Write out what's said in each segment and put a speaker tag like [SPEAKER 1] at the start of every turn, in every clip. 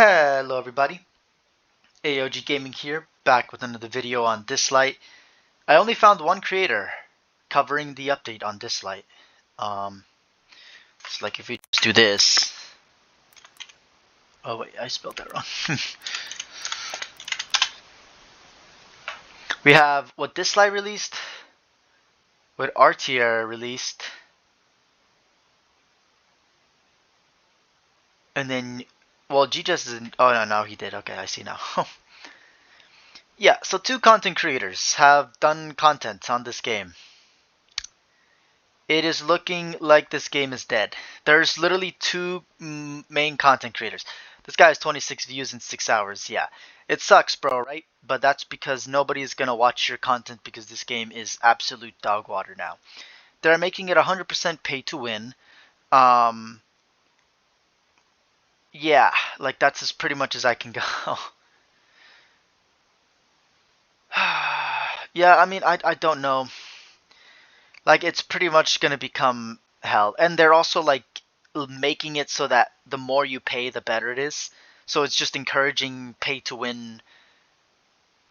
[SPEAKER 1] Hello everybody, AOG Gaming here, back with another video on Dislyte. I only found one creator covering the update on Dislyte. It's like if we just do this. Oh wait, I spelled that wrong. We have what Dislyte released, what RTR released, and then, well, G just isn't. Oh no, he did. Okay, I see now. Yeah, so two content creators have done content on this game. It is looking like this game is dead. There's literally two main content creators. This guy has 26 views in 6 hours. Yeah, it sucks, bro, right? But that's because nobody's gonna watch your content because this game is absolute dog water now. They're making it 100% pay to win. Um, yeah, like that's as pretty much as I can go. Yeah, I mean, I don't know. Like, it's pretty much gonna become hell. And they're also like making it so that the more you pay, the better it is. So it's just encouraging pay to win.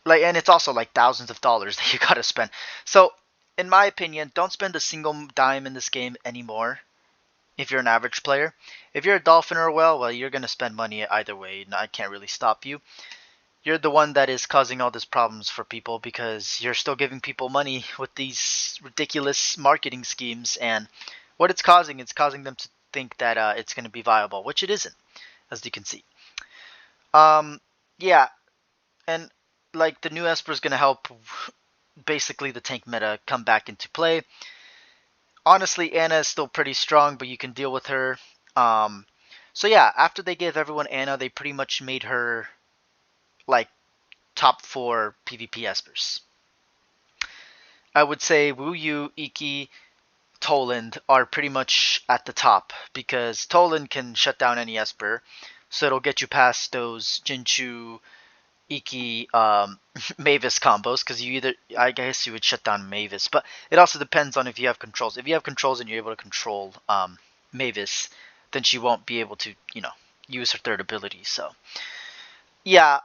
[SPEAKER 1] Like, and it's also like thousands of dollars that you gotta spend. So, in my opinion, don't spend a single dime in this game anymore. If you're an average player, if you're a dolphin or a whale, well, you're gonna spend money either way. I can't really stop you. You're the one that is causing all these problems for people because you're still giving people money with these ridiculous marketing schemes, and what it's causing them to think that it's going to be viable, which it isn't, as you can see. Um, yeah, and like the new Esper is going to help basically the tank meta come back into play. Honestly, Anna is still pretty strong, but you can deal with her. Um, so yeah, after they gave everyone Anna, they pretty much made her like top 4 PvP Espers. I would say Wu Yu, Iki, Toland are pretty much at the top because Toland can shut down any Esper, so it'll get you past those Jinchu, Iki, Mavis combos because I guess you would shut down Mavis, but it also depends on if you have controls. If you have controls and you're able to control Mavis, then she won't be able to, use her third ability. So yeah,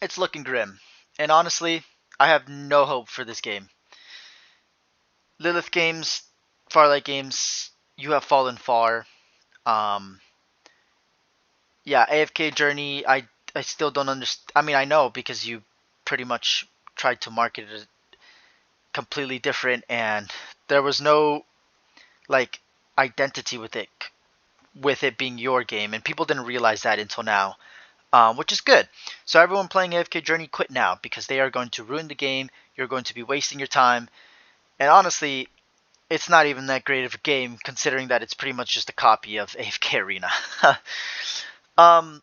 [SPEAKER 1] it's looking grim, and honestly, I have no hope for this game. Lilith games, Farlight games, you have fallen far. Um, yeah, AFK Journey, I still don't understand. I mean, I know because you pretty much tried to market it completely different, and there was no like identity with it being your game, and people didn't realize that until now, which is good. So everyone playing AFK Journey, quit now because they are going to ruin the game. You're going to be wasting your time, and honestly, it's not even that great of a game considering that it's pretty much just a copy of AFK Arena. um,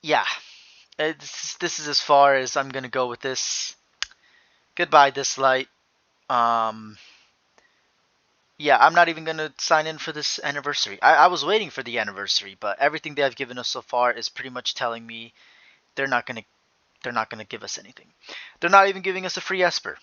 [SPEAKER 1] yeah, this is as far as I'm gonna go with this. Goodbye, Dislyte. Um, yeah, I'm not even gonna sign in for this anniversary. I was waiting for the anniversary, but everything they have given us so far is pretty much telling me they're not gonna give us anything. They're not even giving us a free Esper.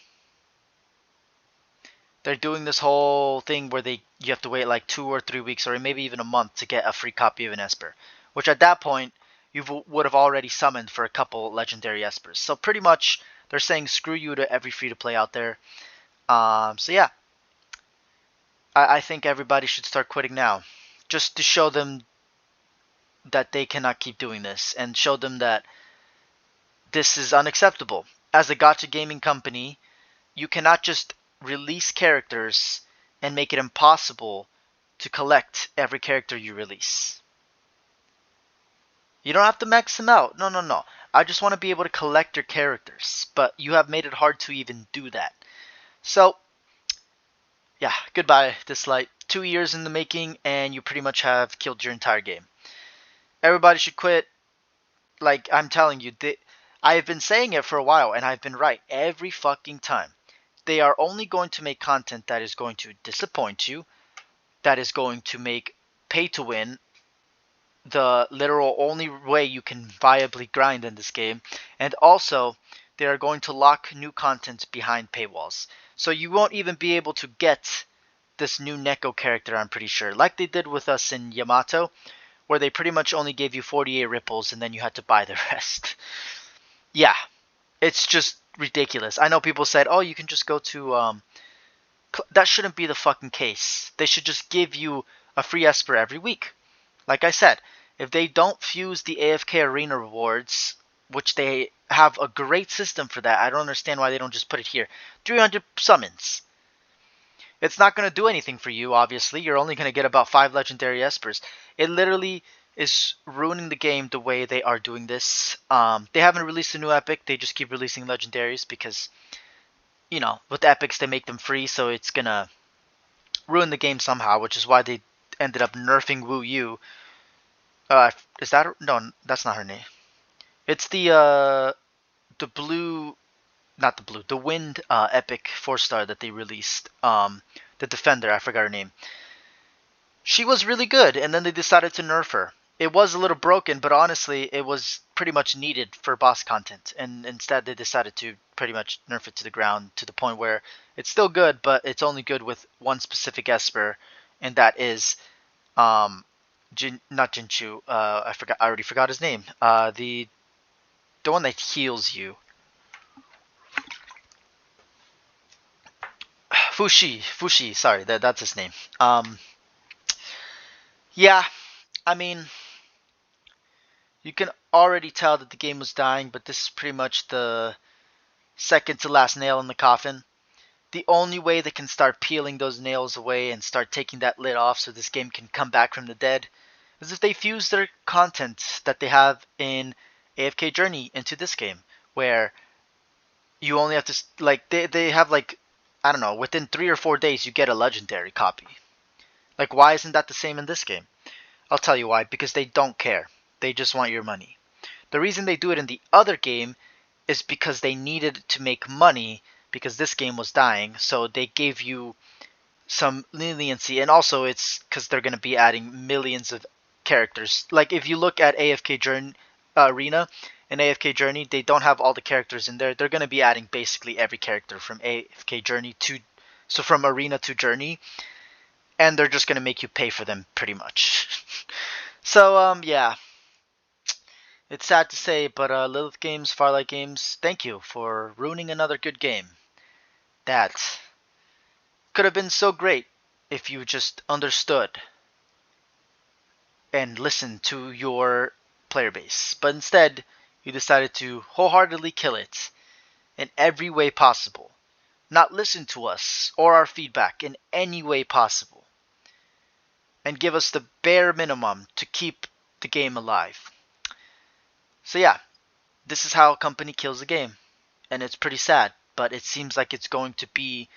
[SPEAKER 1] They're doing this whole thing where you have to wait like 2 or 3 weeks or maybe even a month to get a free copy of an Esper, which at that point you would have already summoned for a couple legendary Espers. So pretty much they're saying screw you to every free to play out there. So yeah, I think everybody should start quitting now, just to show them that they cannot keep doing this and show them that this is unacceptable. As a gacha gaming company, you cannot just release characters and make it impossible to collect every character you release. You don't have to max them out. No, no, no. I just want to be able to collect your characters. But you have made it hard to even do that. So, yeah, goodbye, Dislyte. 2 years in the making, and you pretty much have killed your entire game. Everybody should quit. Like, I'm telling you, I have been saying it for a while, and I've been right every fucking time. They are only going to make content that is going to disappoint you, that is going to make pay to win the literal only way you can viably grind in this game, and also they are going to lock new content behind paywalls. So you won't even be able to get this new Neko character, I'm pretty sure, like they did with us in Yamato, where they pretty much only gave you 48 ripples and then you had to buy the rest. Yeah, it's just ridiculous. I know people said, oh, you can just go to that shouldn't be the fucking case. They should just give you a free Esper every week. Like I said, if they don't fuse the AFK Arena rewards, which they have a great system for that, I don't understand why they don't just put it here. 300 summons. It's not going to do anything for you, obviously. You're only going to get about 5 legendary Espers. It literally is ruining the game the way they are doing this. They haven't released a new epic. They just keep releasing legendaries because, you know, with epics they make them free, so it's going to ruin the game somehow, which is why they ended up nerfing Wu Yu. Is that no? That's not her name. It's the blue, not the blue, the wind epic 4-star that they released. The defender, I forgot her name. She was really good, and then they decided to nerf her. It was a little broken, but honestly, it was pretty much needed for boss content. And instead, they decided to pretty much nerf it to the ground to the point where it's still good, but it's only good with one specific Esper, and that is not Jinchu. I already forgot his name. The one that heals you. Fushi. Sorry, that's his name. Yeah, I mean, you can already tell that the game was dying, but this is pretty much the second to last nail in the coffin. The only way they can start peeling those nails away and start taking that lid off so this game can come back from the dead is if they fuse their content that they have in AFK Journey into this game, where you only have to, like, they have, like, I don't know, within 3 or 4 days you get a legendary copy. Like, why isn't that the same in this game? I'll tell you why. Because they don't care. They just want your money. The reason they do it in the other game is because they needed to make money because this game was dying. So they gave you some leniency. And also it's because they're going to be adding millions of characters. Like, if you look at AFK Journey Arena and AFK Journey, they don't have all the characters in there. They're going to be adding basically every character from AFK Journey to... So from Arena to Journey. And they're just going to make you pay for them, pretty much. So, yeah. It's sad to say, but Lilith Games, Farlight Games, thank you for ruining another good game. That could have been so great if you just understood and listened to your player base. But instead, you decided to wholeheartedly kill it in every way possible. Not listen to us or our feedback in any way possible. And give us the bare minimum to keep the game alive. So yeah, this is how a company kills a game. And it's pretty sad, but it seems like it's going to be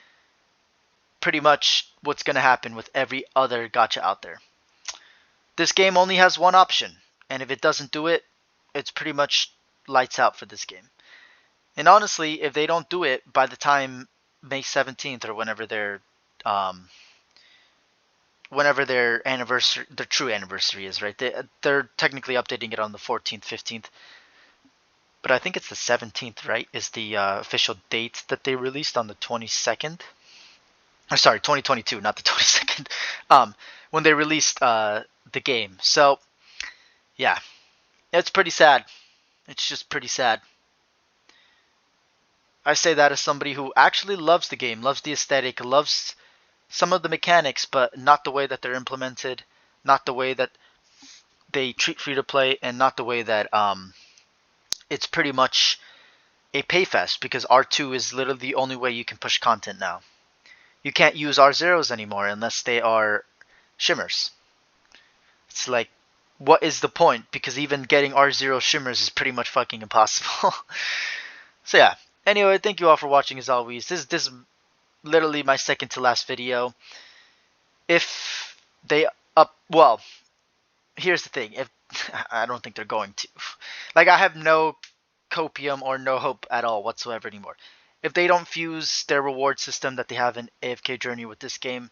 [SPEAKER 1] pretty much what's going to happen with every other gacha out there. This game only has one option, and if it doesn't do it, it's pretty much lights out for this game. And honestly, if they don't do it by the time May 17th or whenever their anniversary, their true anniversary is, right? They're technically updating it on the 14th, 15th, but I think it's the 17th, right? Is the official date that they released on the 22nd. Or sorry, 2022, not the 22nd. When they released the game. So yeah, it's pretty sad. It's just pretty sad. I say that as somebody who actually loves the game, loves the aesthetic, loves some of the mechanics, but not the way that they're implemented, not the way that they treat free-to-play, and not the way that it's pretty much a pay fest, because R2 is literally the only way you can push content now. You can't use R0s anymore unless they are shimmers. It's like, what is the point? Because even getting R0 shimmers is pretty much fucking impossible. So yeah, anyway, thank you all for watching as always. This is literally my second to last video. If they well, here's the thing. If I don't think they're going to. Like, I have no copium or no hope at all whatsoever anymore. If they don't fuse their reward system that they have in AFK Journey with this game,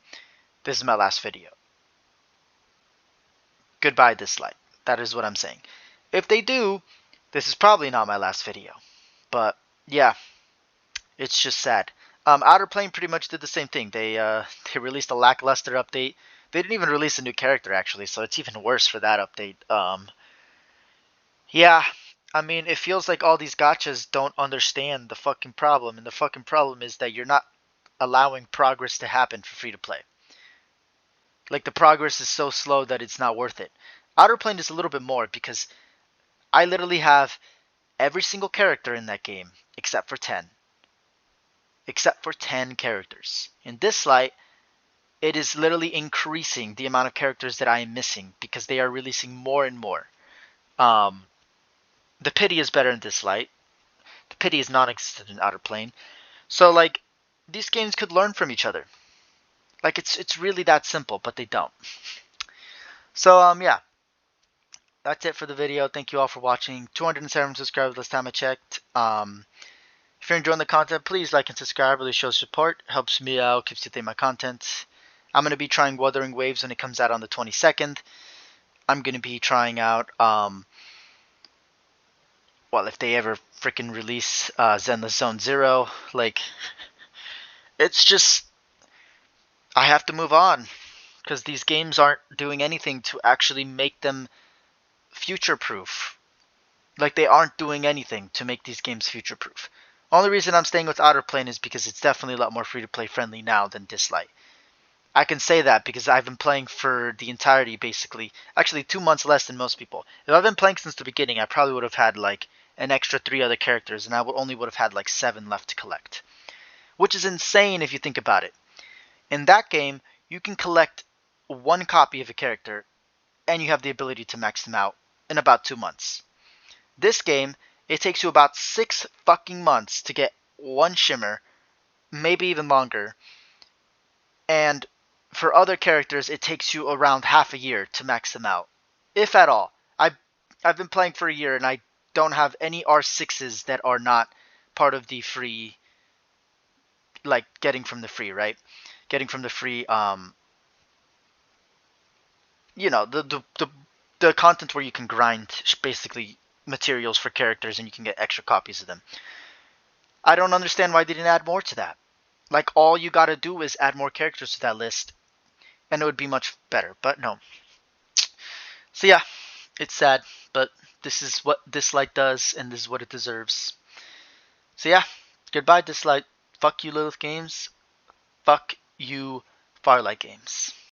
[SPEAKER 1] this is my last video. Goodbye, Dislyte. That is what I'm saying. If they do, this is probably not my last video. But yeah, it's just sad. Outer Plane pretty much did the same thing. They released a lackluster update. They didn't even release a new character actually, so it's even worse for that update. Yeah, I mean, it feels like all these gotchas don't understand the fucking problem, and the fucking problem is that you're not allowing progress to happen for free to play. Like the progress is so slow that it's not worth it. Outer Plane is a little bit more because I literally have every single character in that game except for 10. Except for 10 characters. In Dislyte, it is literally increasing the amount of characters that I am missing because they are releasing more and more. Um, the pity is better in Dislyte. The pity is non-existent in Outer Plane. So like, these games could learn from each other. Like it's really that simple, but they don't. So yeah, that's it for the video. Thank you all for watching. 207 subscribers last time I checked. If you're enjoying the content, please like and subscribe. Really shows support, helps me out, keeps you thinking my content. I'm gonna be trying Wuthering Waves when it comes out on the 22nd. I'm gonna be trying out well, if they ever freaking release Zenless Zone Zero, like it's just I have to move on because these games aren't doing anything to actually make them future proof. Like they aren't doing anything to make these games future proof. Only reason I'm staying with Outer Plane is because it's definitely a lot more free to play friendly now than Dislyte. I can say that because I've been playing for the entirety, basically. Actually, 2 months less than most people. If I've been playing since the beginning, I probably would have had like an extra 3 other characters, and I only would have had like 7 left to collect. Which is insane if you think about it. In that game, you can collect 1 copy of a character, and you have the ability to max them out in about 2 months. This game, it takes you about 6 fucking months to get 1 shimmer, maybe even longer. And for other characters, it takes you around half a year to max them out, if at all. I've been playing for a year and I don't have any R6s that are not part of the free, like getting from the free, right? Getting from the free, you know, the content where you can grind basically materials for characters and you can get extra copies of them. I don't understand why they didn't add more to that. Like all you gotta do is add more characters to that list and it would be much better, but no. So yeah, it's sad, but this is what Dislyte does, and this is what it deserves. So yeah, goodbye Dislyte. Fuck you Lilith Games. Fuck you Farlight Games.